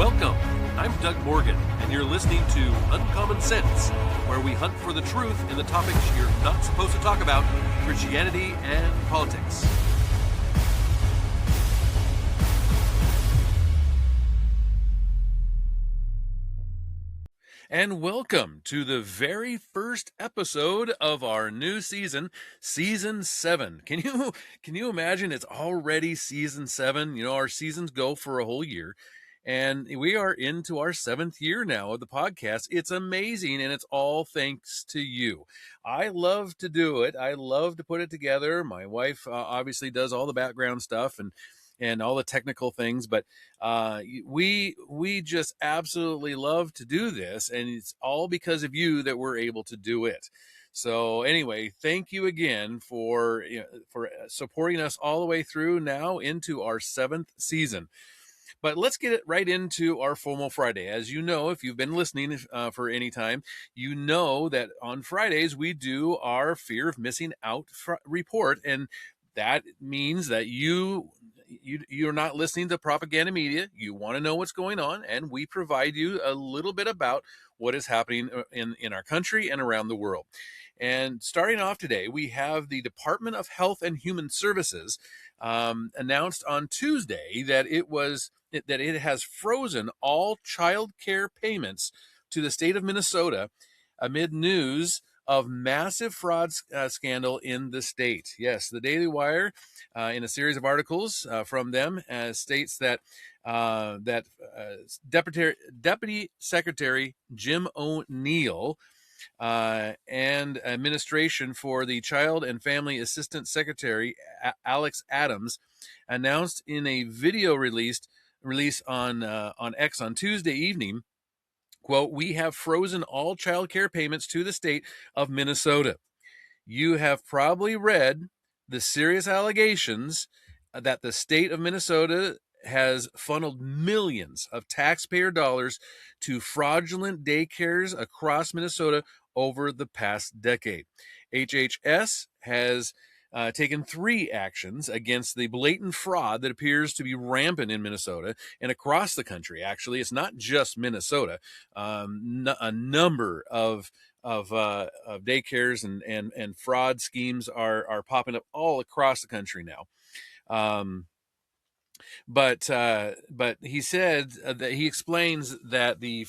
Welcome. I'm Doug Morgan, and you're listening to Uncommon Sense, where we hunt for the truth in the topics you're not supposed to talk about, Christianity and politics. And welcome to the very first episode of our new season, Season 7. Can you imagine it's already Season 7? You know, our seasons go for a whole year, and we are into our 7th year now of the podcast. It's amazing, and it's all thanks to you. I love to do it. I love to put it together. My wife obviously does all the background stuff and all the technical things, but we just absolutely love to do this, and it's all because of you that we're able to do it. So anyway, thank you again for supporting us all the way through now into our 7th season. But let's get it right into our FOMO Friday. As you know, if you've been listening for any time, you know that on Fridays we do our fear of missing out report, and that means that you're not listening to propaganda media. You want to know what's going on, and we provide you a little bit about what is happening in our country and around the world. And starting off today, we have the Department of Health and Human Services announced on Tuesday that it has frozen all child care payments to the state of Minnesota amid news of massive fraud scandal in the state. Yes, the Daily Wire, in a series of articles from them, states that Deputy Secretary Jim O'Neill and administration for the Child and Family Assistant Secretary Alex Adams announced in a video release on X on Tuesday evening, quote, "We have frozen all child care payments to the state of Minnesota. You have probably read the serious allegations that the state of Minnesota has funneled millions of taxpayer dollars to fraudulent daycares across Minnesota over the past decade. HHS has taken 3 actions against the blatant fraud that appears to be rampant in Minnesota and across the country. Actually, it's not just Minnesota. A number of daycares and fraud schemes are popping up all across the country now. But he said that he explains that the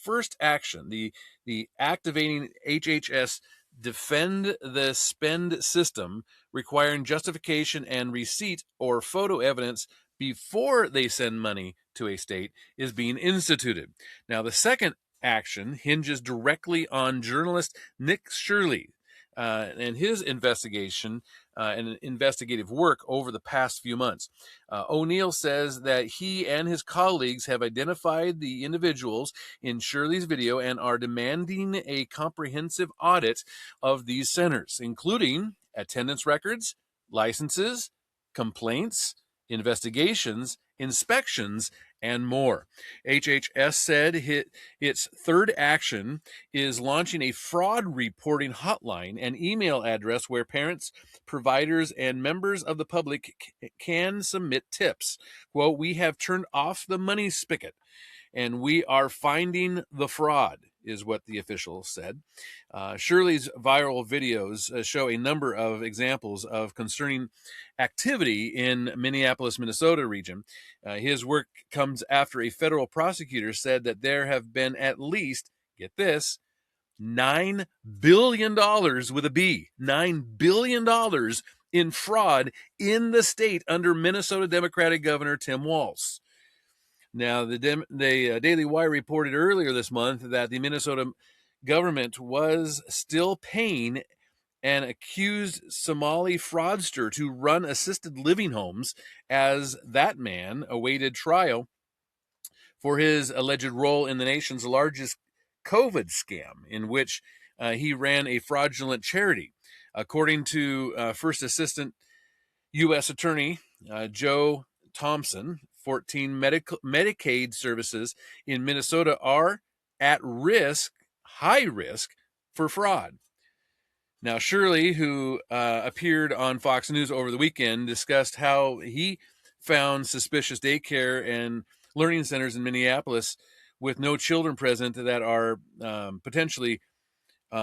first action, the activating HHS defend the spend system, requiring justification and receipt or photo evidence before they send money to a state, is being instituted. Now, the second action hinges directly on journalist Nick Shirley and his investigation and investigative work over the past few months. O'Neill says that he and his colleagues have identified the individuals in Shirley's video and are demanding a comprehensive audit of these centers, including attendance records, licenses, complaints, investigations, inspections, and more. HHS said its third action is launching a fraud reporting hotline and email address where parents, providers, and members of the public can submit tips. Quote, "We have turned off the money spigot, and we are finding the fraud," is what the official said. Shirley's viral videos show a number of examples of concerning activity in Minneapolis, Minnesota region. His work comes after a federal prosecutor said that there have been at least, get this, $9 billion with a B, $9 billion in fraud in the state under Minnesota Democratic Governor Tim Walz. Now, the Daily Wire reported earlier this month that the Minnesota government was still paying an accused Somali fraudster to run assisted living homes as that man awaited trial for his alleged role in the nation's largest COVID scam, in which he ran a fraudulent charity. According to First Assistant U.S. Attorney Joe Thompson, 14 Medicaid services in Minnesota are at risk, high risk, for fraud. Now, Shirley, who appeared on Fox News over the weekend, discussed how he found suspicious daycare and learning centers in Minneapolis with no children present that are potentially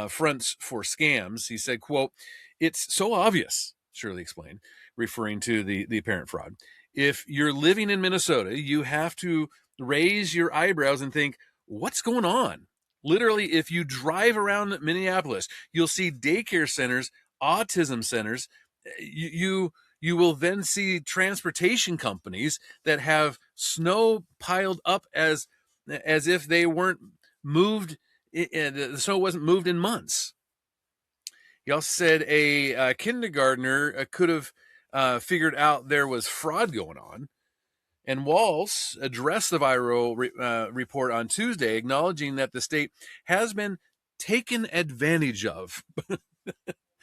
fronts for scams. He said, quote, "It's so obvious," Shirley explained, referring to the apparent fraud. "If you're living in Minnesota, you have to raise your eyebrows and think, what's going on?" Literally, if you drive around Minneapolis, you'll see daycare centers, autism centers. You will then see transportation companies that have snow piled up as if they weren't moved. The snow wasn't moved in months. He also said a kindergartner could have figured out there was fraud going on. And Walz addressed the viral report on Tuesday, acknowledging that the state has been taken advantage of.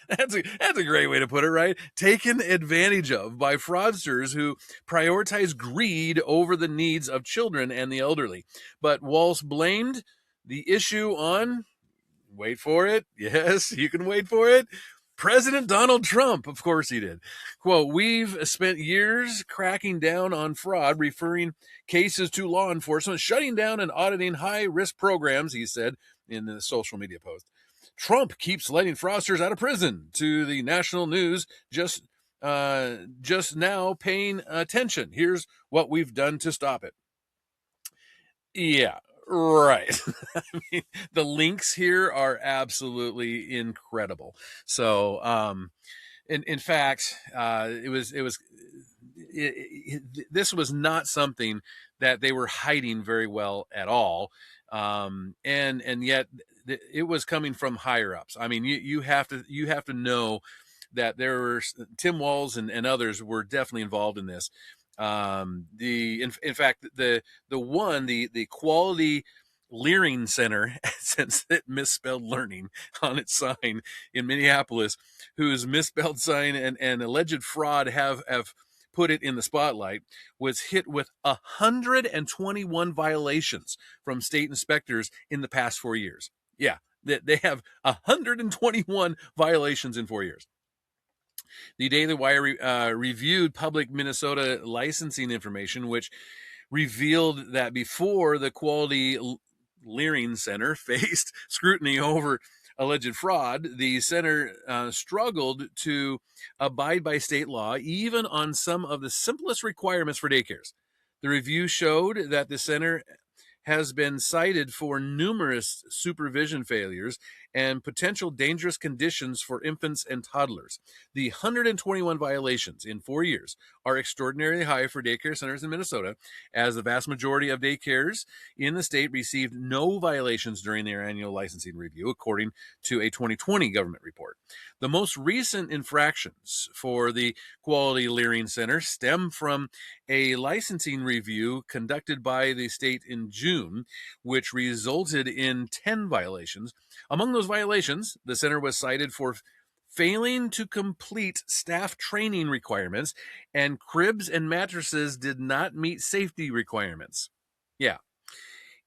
That's a great way to put it, right? Taken advantage of by fraudsters who prioritize greed over the needs of children and the elderly. But Walz blamed the issue on, wait for it, yes, you can wait for it, President Donald Trump. Of course he did. Quote, "We've spent years cracking down on fraud, referring cases to law enforcement, shutting down and auditing high-risk programs," he said in the social media post. "Trump keeps letting fraudsters out of prison," to the national news, just now paying attention. "Here's what we've done to stop it." Yeah, right. I mean, the links here are absolutely incredible. So, in fact, this was not something that they were hiding very well at all, and yet it was coming from higher ups. I mean, you have to know that there were Tim Walz and others were definitely involved in this. In fact, the Quality Learning Center, since it misspelled learning on its sign in Minneapolis, whose misspelled sign and alleged fraud have put it in the spotlight, was hit with 121 violations from state inspectors in the past 4 years. Yeah, they have 121 violations in 4 years. The Daily Wire reviewed public Minnesota licensing information, which revealed that before the Quality Learning Center faced scrutiny over alleged fraud, the center struggled to abide by state law, even on some of the simplest requirements for daycares. The review showed that the center has been cited for numerous supervision failures and potential dangerous conditions for infants and toddlers. The 121 violations in 4 years are extraordinarily high for daycare centers in Minnesota, as the vast majority of daycares in the state received no violations during their annual licensing review, according to a 2020 government report. The most recent infractions for the Quality Learning Center stem from a licensing review conducted by the state in June, which resulted in 10 violations. Among those violations, the center was cited for failing to complete staff training requirements, and cribs and mattresses did not meet safety requirements. Yeah.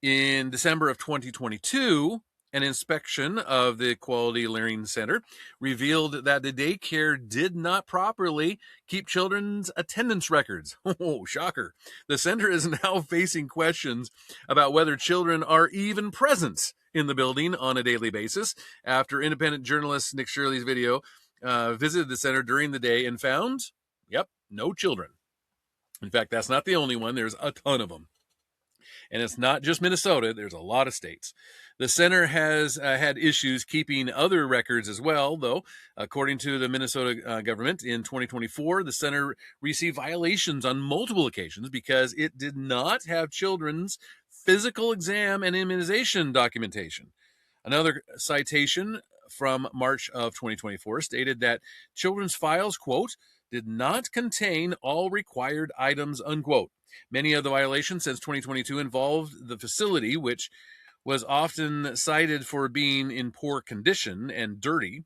In December of 2022, an inspection of the Quality Learning Center revealed that the daycare did not properly keep children's attendance records. Oh, shocker. The center is now facing questions about whether children are even present in the building on a daily basis after independent journalist Nick Shirley's video visited the center during the day and found, yep, no children. In fact, that's not the only one. There's a ton of them. And it's not just Minnesota, there's a lot of states. The center has had issues keeping other records as well, though. According to the Minnesota government, in 2024, the center received violations on multiple occasions because it did not have children's physical exam and immunization documentation. Another citation from March of 2024 stated that children's files, quote, did not contain all required items, unquote. Many of the violations since 2022 involved the facility, which was often cited for being in poor condition and dirty.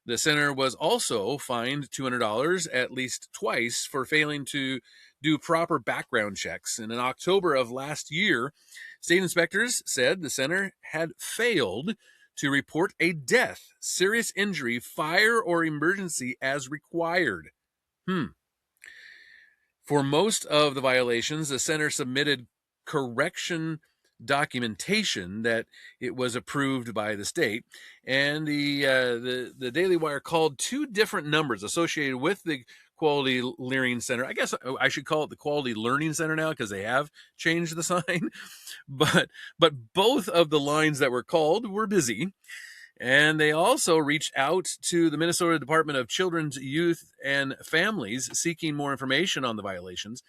The center was also fined $200 at least twice for failing to do proper background checks. And in October of last year, state inspectors said the center had failed to report a death, serious injury, fire, or emergency as required. For most of the violations, the center submitted correction documentation that it was approved by the state. And the Daily Wire called two different numbers associated with the Quality Learning Center. I guess I should call it the Quality Learning Center now, because they have changed the sign. But both of the lines that were called were busy. And they also reached out to the Minnesota Department of Children's, Youth, and Families seeking more information on the violations.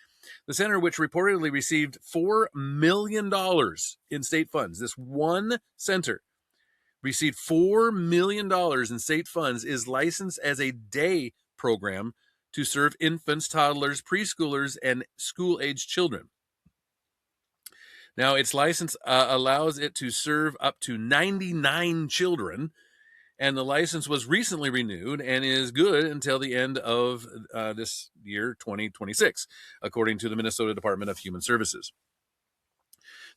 The center, which reportedly received $4 million in state funds, this one center received $4 million in state funds, is licensed as a day program to serve infants, toddlers, preschoolers, and school-aged children. Now, its license allows it to serve up to 99 children, and the license was recently renewed and is good until the end of this year, 2026, according to the Minnesota Department of Human Services.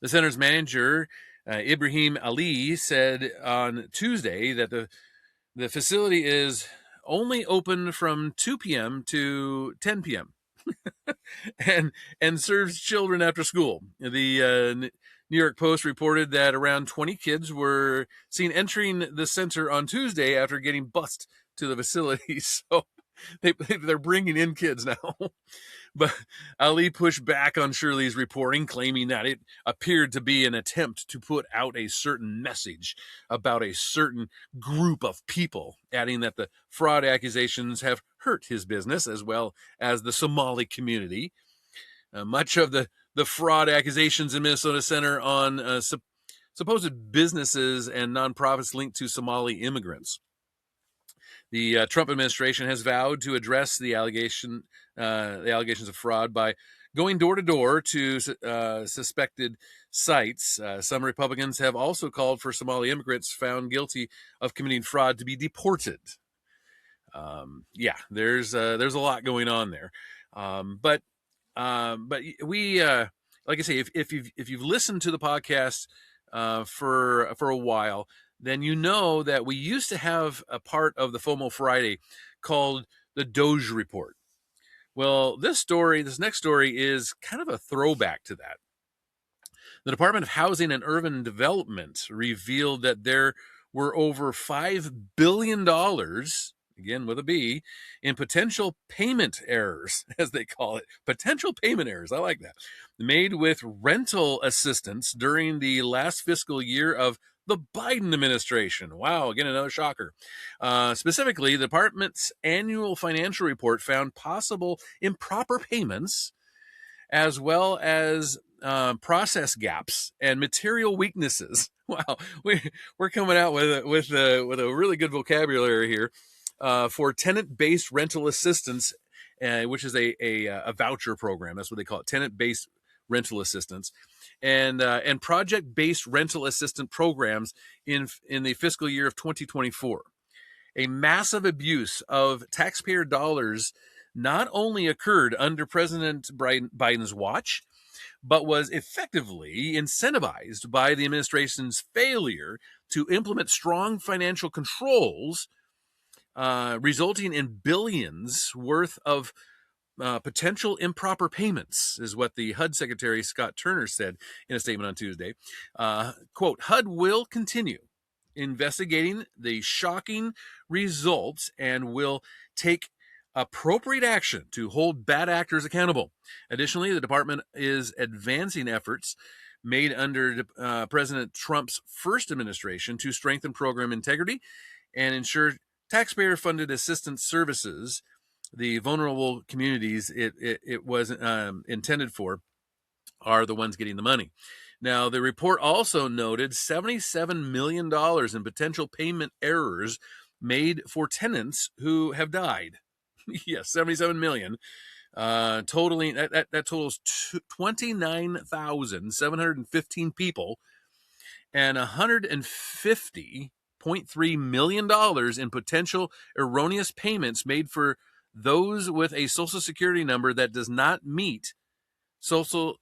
The center's manager, Ibrahim Ali, said on Tuesday that the facility is only open from 2 p.m. to 10 p.m. and serves children after school. The New York Post reported that around 20 kids were seen entering the center on Tuesday after getting bused to the facility. So they're bringing in kids now. But Ali pushed back on Shirley's reporting, claiming that it appeared to be an attempt to put out a certain message about a certain group of people, adding that the fraud accusations have hurt his business as well as the Somali community. Much of the fraud accusations in Minnesota center on supposed businesses and nonprofits linked to Somali immigrants. The Trump administration has vowed to address the allegations of fraud by going door to door to suspected sites. Some Republicans have also called for Somali immigrants found guilty of committing fraud to be deported. There's a lot going on there, but we, like I say, if you've listened to the podcast for a while, then you know that we used to have a part of the FOMO Friday called the Doge Report. Well, this next story is kind of a throwback to that. The Department of Housing and Urban Development revealed that there were over $5 billion, again with a B, in potential payment errors, as they call it. Potential payment errors, I like that, made with rental assistance during the last fiscal year of the Biden administration. Wow, again, another shocker. Specifically, the department's annual financial report found possible improper payments, as well as process gaps and material weaknesses. Wow, we're coming out with a really good vocabulary here for tenant-based rental assistance, which is a voucher program. That's what they call it, tenant-based rental assistance, and project-based rental assistant programs in the fiscal year of 2024. A massive abuse of taxpayer dollars not only occurred under President Biden's watch, but was effectively incentivized by the administration's failure to implement strong financial controls, resulting in billions worth of potential improper payments, is what the HUD Secretary Scott Turner said in a statement on Tuesday. Quote, HUD will continue investigating the shocking results and will take appropriate action to hold bad actors accountable. Additionally, the department is advancing efforts made under President Trump's first administration to strengthen program integrity and ensure taxpayer-funded assistance services, the vulnerable communities it was intended for, are the ones getting the money. Now, the report also noted $77 million in potential payment errors made for tenants who have died. Yes, 77 million. Totaling that totals 29,715 people and $150.3 million in potential erroneous payments made for those with a Social Security number that does not meet Social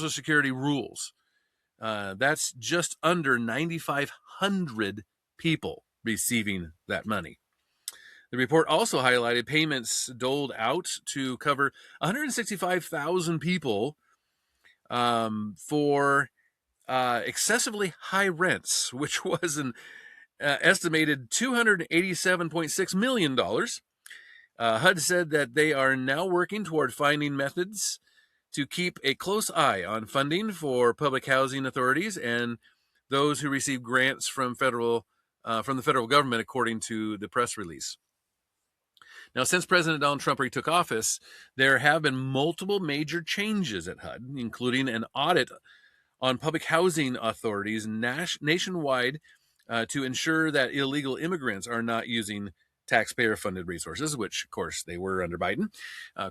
Security rules. That's just under 9,500 people receiving that money. The report also highlighted payments doled out to cover 165,000 people for excessively high rents, which was an estimated $287.6 million. HUD said that they are now working toward finding methods to keep a close eye on funding for public housing authorities and those who receive grants from the federal government, according to the press release. Now, since President Donald Trump retook office, there have been multiple major changes at HUD, including an audit on public housing authorities nationwide to ensure that illegal immigrants are not using taxpayer-funded resources, which, of course, they were under Biden.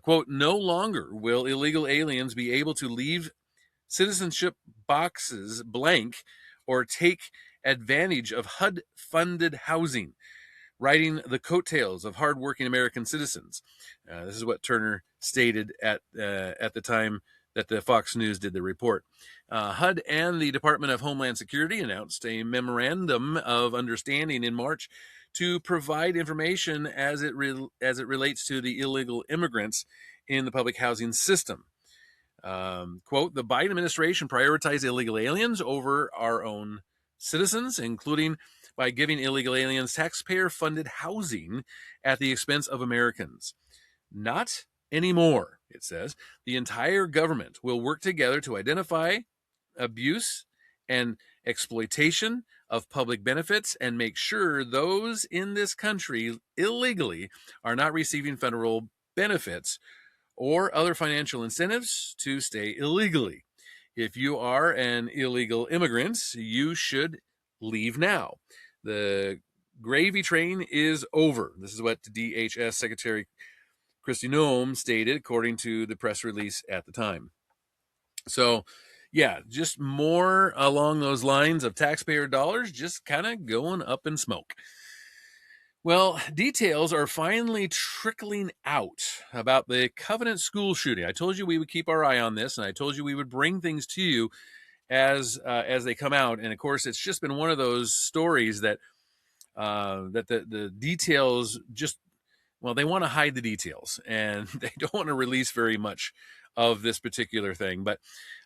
Quote, no longer will illegal aliens be able to leave citizenship boxes blank or take advantage of HUD-funded housing, riding the coattails of hardworking American citizens. This is what Turner stated at the time that the Fox News did the report. HUD and the Department of Homeland Security announced a memorandum of understanding in March to provide information as it relates to the illegal immigrants in the public housing system. Quote, the Biden administration prioritized illegal aliens over our own citizens, including by giving illegal aliens taxpayer-funded housing at the expense of Americans. Not anymore, it says. The entire government will work together to identify abuse and exploitation of public benefits and make sure those in this country illegally are not receiving federal benefits or other financial incentives to stay illegally. If you are an illegal immigrant, you should leave now. The gravy train is over. This is what DHS Secretary Kristi Noem stated, according to the press release at the time. So, yeah, just more along those lines of taxpayer dollars just kind of going up in smoke. Well, details are finally trickling out about the Covenant school shooting. I told you we would keep our eye on this, and I told you we would bring things to you as they come out. And of course, it's just been one of those stories that the details just, well, they want to hide the details, and they don't want to release very much of this particular thing. But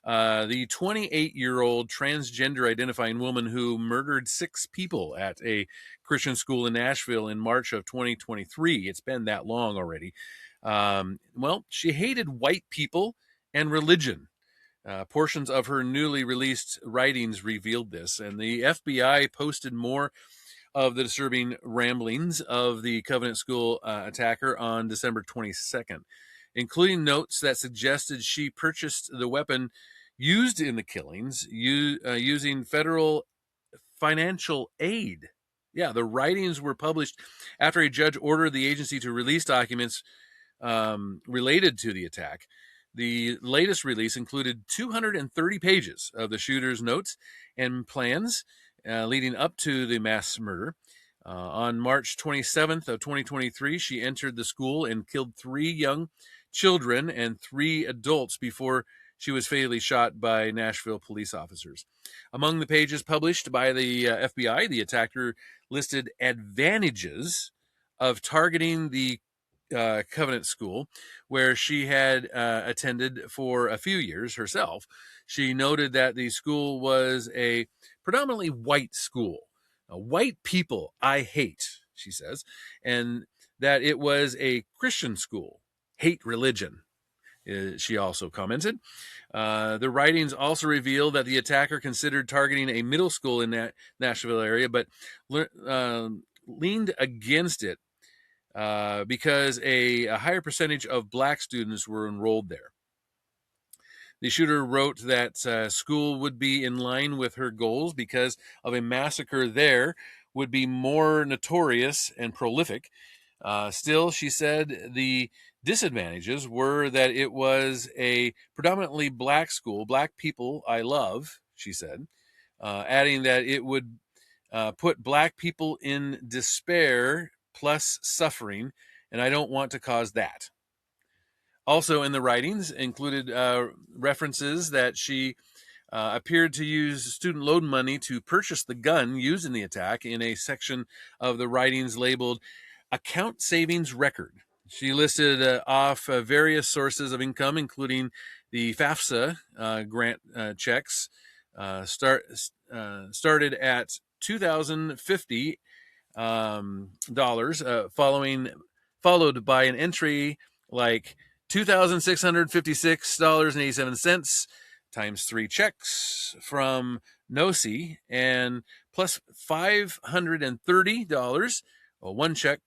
the 28-year-old transgender identifying woman who murdered 6 people at a Christian school in Nashville in March of 2023, it's been that long already. Well, she hated white people and religion. Portions of her newly released writings revealed this, and the FBI posted more of the disturbing ramblings of the Covenant School attacker on December 22nd, including notes that suggested she purchased the weapon used in the killings using federal financial aid. Yeah, the writings were published after a judge ordered the agency to release documents related to the attack. The latest release included 230 pages of the shooter's notes and plans leading up to the mass murder. On March 27th of 2023, she entered the school and killed 3 young children and 3 adults before she was fatally shot by Nashville police officers. Among the pages published by the FBI, the attacker listed advantages of targeting the Covenant School, where she had attended for a few years herself. She noted that the school was a predominantly white school. White people I hate, she says, and that it was a Christian school. Hate religion, she also commented. The writings also reveal that the attacker considered targeting a middle school in that Nashville area, but leaned against it because a higher percentage of black students were enrolled there. The shooter wrote that school would be in line with her goals because of a massacre there would be more notorious and prolific. Still, she said the disadvantages were that it was a predominantly black school. Black people I love, she said, adding that it would put black people in despair plus suffering, and I don't want to cause that. Also in the writings included references that she appeared to use student loan money to purchase the gun used in the attack in a section of the writings labeled Account Savings Record. She listed off various sources of income, including The FAFSA grant checks started at $2,050 dollars, followed by an entry like $2,656.87 times 3 checks from NOSI, and plus $530, one check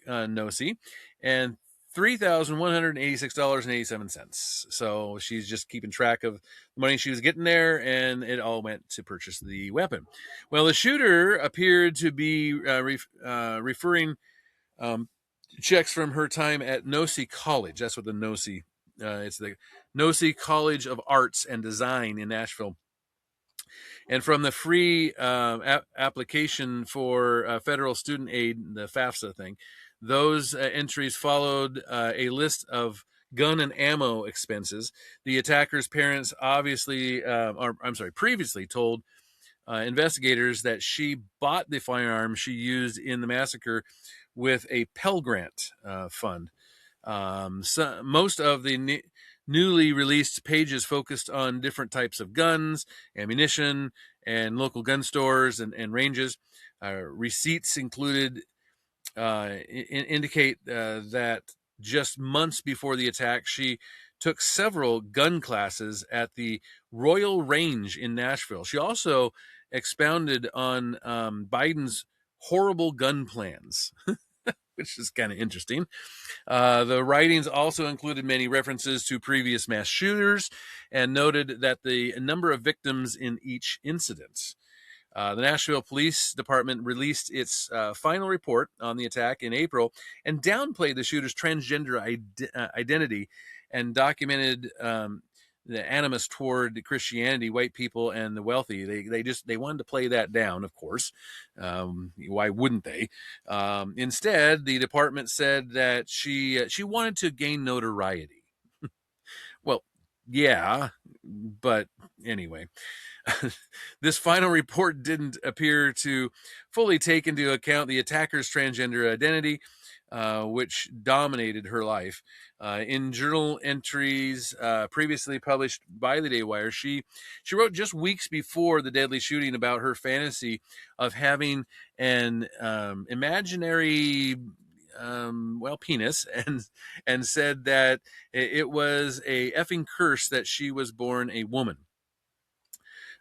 NOSI, and $3,186.87. So she's just keeping track of the money she was getting there, and it all went to purchase the weapon. Well, the shooter appeared to be referring checks from her time at NYC College. That's what the NYC, it's the NYC College of Arts and Design in Nashville. And from the free application for federal student aid, the FAFSA thing, those entries followed a list of gun and ammo expenses. The attacker's parents previously told investigators that she bought the firearm she used in the massacre with a Pell Grant fund. Most of the newly released pages focused on different types of guns, ammunition, and local gun stores and ranges. Receipts included indicate that just months before the attack, she took several gun classes at the Royal Range in Nashville. She also expounded on Biden's horrible gun plans, which is kind of interesting. The writings also included many references to previous mass shooters and noted that the number of victims in each incident. The Nashville Police Department released its final report on the attack in April and downplayed the shooter's transgender identity and documented the animus toward Christianity, white people, and the wealthy. They wanted to play that down, of course. Why wouldn't they? Instead, the department said that she wanted to gain notoriety. Well, yeah, but anyway. This final report didn't appear to fully take into account the attacker's transgender identity, which dominated her life. In journal entries previously published by the Daywire, she wrote just weeks before the deadly shooting about her fantasy of having an imaginary penis, and said that it was a effing curse that she was born a woman.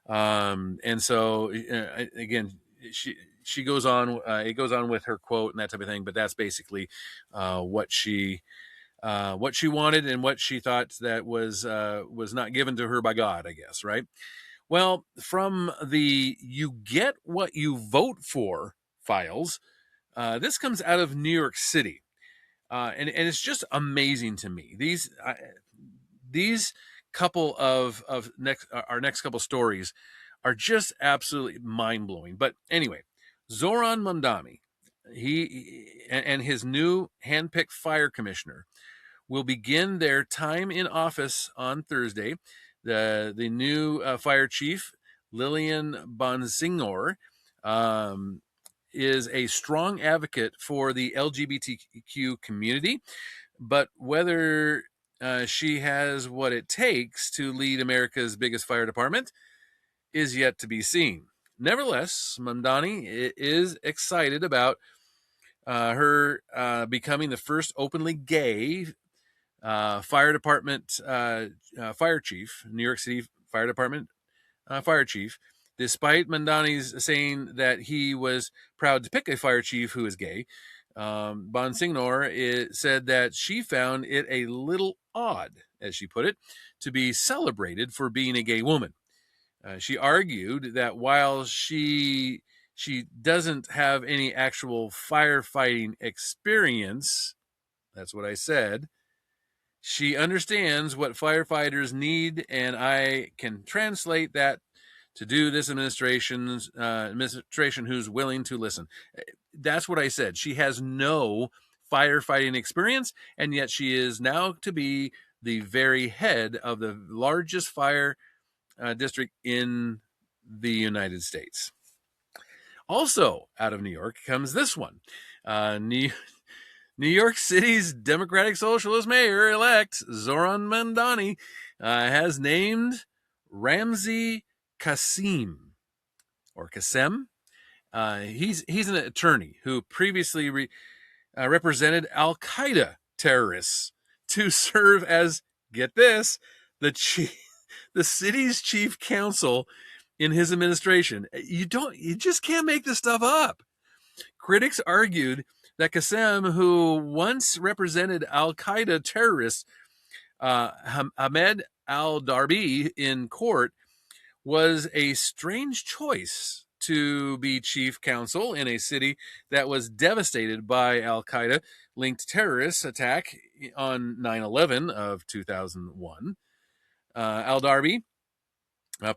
And so again, she goes on. It goes on with her quote and that type of thing. But that's basically what she wanted and what she thought that was not given to her by God, I guess, right? Well, from the "you get what you vote for" files, this comes out of New York City, and it's just amazing to me. These couple of our next couple stories are just absolutely mind-blowing. But anyway, Zoran Mondani, he and his new handpicked fire commissioner will begin their time in office on Thursday. The new fire chief, Lillian Bonsignor, is a strong advocate for the LGBTQ community, but whether she has what it takes to lead America's biggest fire department is yet to be seen. Nevertheless, Mondani is excited about her becoming the first openly gay fire department fire chief, New York City Fire Department fire chief, despite Mondani's saying that he was proud to pick a fire chief who is gay. Bonsignor said that she found it a little odd, as she put it, to be celebrated for being a gay woman. She argued that while she doesn't have any actual firefighting experience, that's what I said, she understands what firefighters need, and I can translate that to do this administration who's willing to listen. That's what I said. She has no firefighting experience, and yet she is now to be the very head of the largest fire district in the United States. Also out of New York comes this one. New York City's Democratic Socialist Mayor-elect Zoran Mondani has named Ramzi Kassim or Kassem. He's an attorney who previously represented Al Qaeda terrorists to serve as, get this, the city's chief counsel in his administration. You just can't make this stuff up. Critics argued that Qassem, who once represented Al Qaeda terrorists, Ahmed al-Darbi in court, was a strange choice to be chief counsel in a city that was devastated by Al Qaeda linked terrorist attack on 9/11 of 2001. Al-Darbi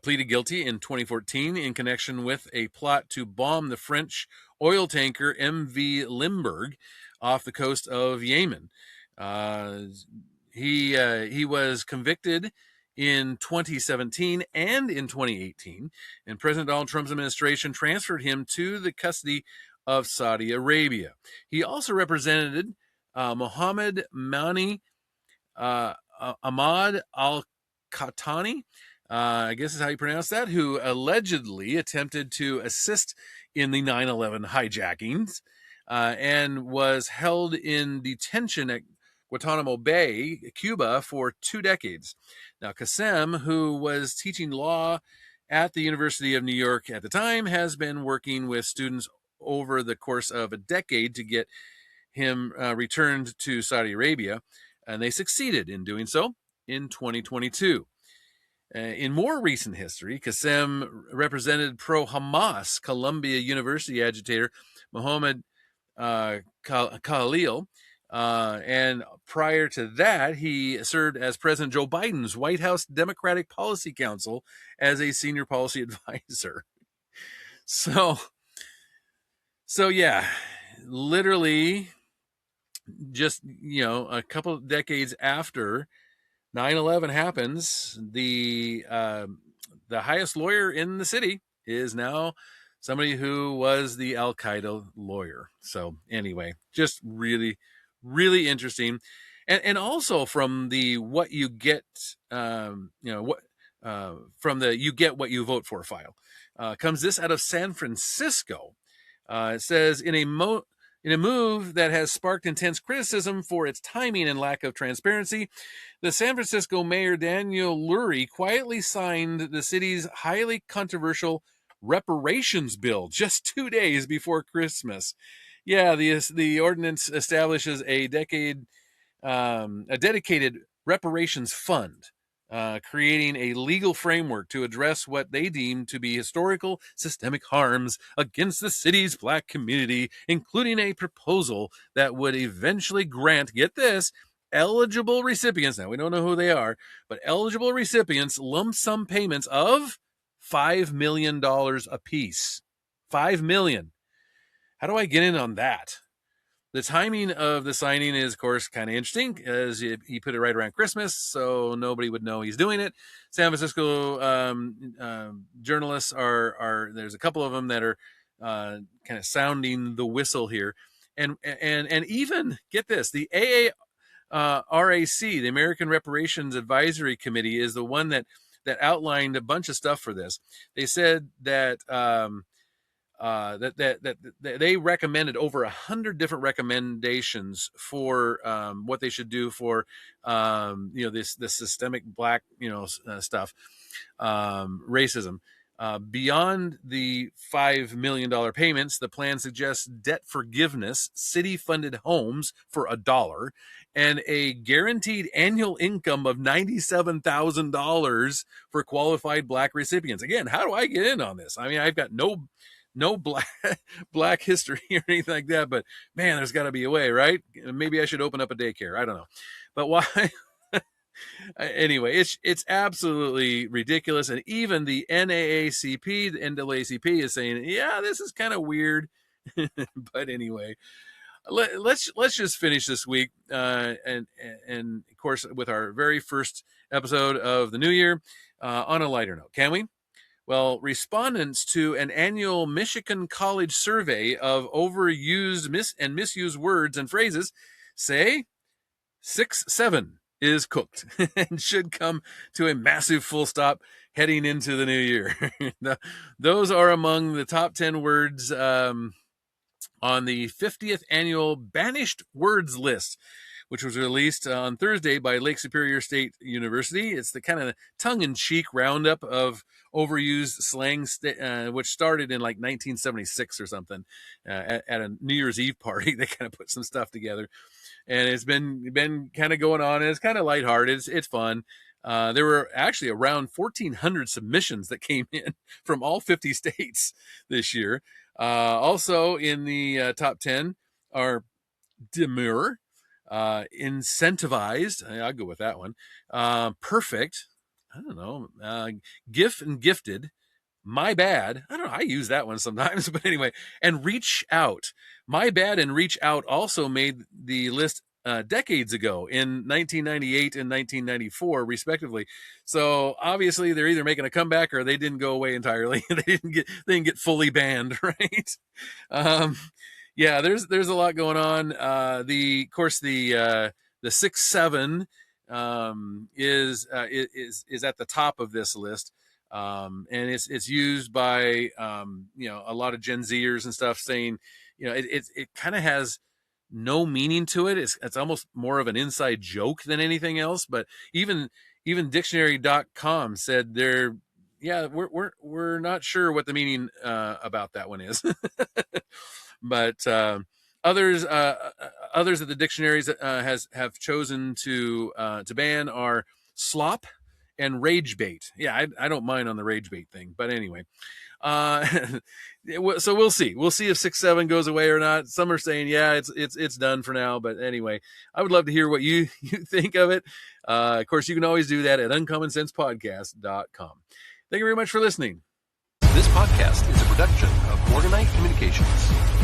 pleaded guilty in 2014 in connection with a plot to bomb the French oil tanker MV Limburg off the coast of Yemen. He was convicted in 2017 and in 2018, and President Donald Trump's administration transferred him to the custody of Saudi Arabia. He also represented Mohammed Mani Ahmad al-Khatani, I guess is how you pronounce that, who allegedly attempted to assist in the 9/11 hijackings and was held in detention at Guantanamo Bay, Cuba, for 2 decades. Now, Qassem, who was teaching law at the University of New York at the time, has been working with students over the course of a decade to get him returned to Saudi Arabia, and they succeeded in doing so in 2022. In more recent history, Qassem represented pro-Hamas Columbia University agitator Mohammed Khalil, and prior to that, he served as President Joe Biden's White House Democratic Policy Council as a senior policy advisor. So yeah, literally just, a couple of decades after 9/11 happens, the highest lawyer in the city is now somebody who was the Al Qaeda lawyer. So anyway, just really, really interesting, and also from the what you get, from the you get what you vote for file, comes this out of San Francisco. It says in a move that has sparked intense criticism for its timing and lack of transparency, the San Francisco mayor Daniel Lurie quietly signed the city's highly controversial reparations bill just 2 days before Christmas. Yeah, the ordinance establishes a dedicated reparations fund, creating a legal framework to address what they deem to be historical systemic harms against the city's Black community, including a proposal that would eventually grant, get this, eligible recipients, now we don't know who they are, but eligible recipients lump sum payments of $5 million apiece. $5 million. How do I get in on that? The timing of the signing is, of course, kind of interesting, as he put it right around Christmas, so nobody would know he's doing it. San Francisco journalists there's a couple of them that are kind of sounding the whistle here, and even, get this, the AARAC, the American Reparations Advisory Committee, is the one that outlined a bunch of stuff for this. They said that that they recommended over 100 different recommendations for what they should do for this systemic Black stuff, racism. Beyond the $5 million payments, the plan suggests debt forgiveness, city-funded homes for $1, and a guaranteed annual income of $97,000 for qualified Black recipients. Again, how do I get in on this? I mean, I've got no black history or anything like that, but man, there's got to be a way, right? Maybe I should open up a daycare. I don't know, but why? Anyway, it's absolutely ridiculous, and even the NAACP, the NAACP, is saying, yeah, this is kind of weird. But anyway, let's just finish this week, and of course with our very first episode of the new year on a lighter note, can we? Well, respondents to an annual Michigan College survey of overused and misused words and phrases say 6-7 is cooked and should come to a massive full stop heading into the new year. Those are among the top 10 words on the 50th annual Banished Words list, which was released on Thursday by Lake Superior State University. It's the kind of tongue-in-cheek roundup of overused slang, which started in like 1976 or something at a New Year's Eve party. They kind of put some stuff together, and it's been kind of going on, and it's kind of lighthearted. It's fun. There were actually around 1,400 submissions that came in from all 50 states this year. Also in the top 10 are demure, incentivized. I'll go with that one. Perfect. I don't know. GIF and gifted. My bad. I don't know. I use that one sometimes, but anyway. And reach out. My bad and reach out also made the list decades ago in 1998 and 1994, respectively. So obviously they're either making a comeback or they didn't go away entirely. They didn't get fully banned, right? Yeah, there's a lot going on. Of course the 6-7 is at the top of this list. And it's used by a lot of Gen Zers and stuff, saying it kind of has no meaning to it. It's almost more of an inside joke than anything else. But even dictionary.com said we're not sure what the meaning about that one is. But others that the dictionaries have chosen to ban are slop and rage bait. Yeah, I don't mind on the rage bait thing, but anyway. So we'll see. We'll see if 6-7 goes away or not. Some are saying, yeah, it's done for now. But anyway, I would love to hear what you think of it. Of course, you can always do that at uncommonsensepodcast.com. Thank you very much for listening. This podcast is a production of Morganite Communications.